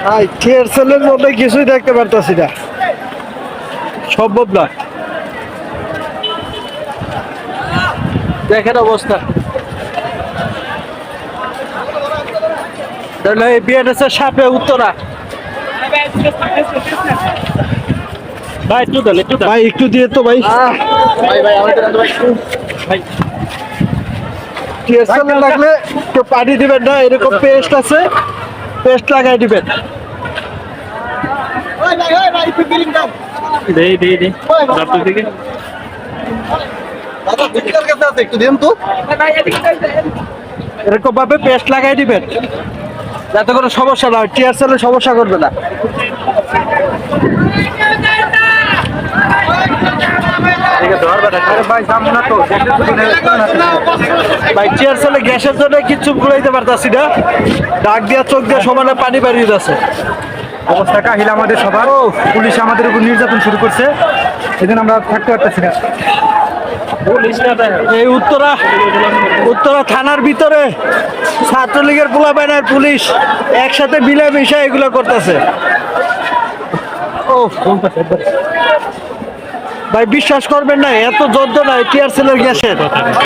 ভাই টিয়ার সেলের মধ্যে কিছুই দেখতে পারতাছি না, সম্ভব না। দেখেন অবস্থা, বিএনএসের সাপে উত্তরা। ভাই একটু দেন, একটু ভাই একটু দিয়ে তো ভাই। ভাই ভাই আমাদের ভাই টিয়ার সেলে লাগলে কেউ পানি দিবেন না, এরকম পেস্ট আছে, পেস্ট লাগাই দিবেন। দেই দেই দেই রাতের দিকে একটু দিন তো, এরকম ভাবে পেস্ট লাগাই দিবেন যাতে কোনো সমস্যা না হয়, টিয়ার সেলে সমস্যা করবে না। ভাই টিয়ার সেলে গ্যাসের জন্য কিচ্ছু ঘুরাইতে পারতাছি না, ডাক দিয়া চোখ দিয়ে সমানে পানি বেরিয়ে যাচ্ছে। অবস্থা কাহিল আমাদের সবার। পুলিশ আমাদের উপর নির্যাতন শুরু করছে, সেদিন আমরা থাকতে পারতেছি না। এই উত্তরা থানার ভিতরে ছাত্রলীগের পোলাপাইনের পুলিশ একসাথে মিলেমিশে এগুলো করতেছে। ও ভাই বিশ্বাস করবেন না, এত যন্ত্রণা টিয়ার সেলের গ্যাসের।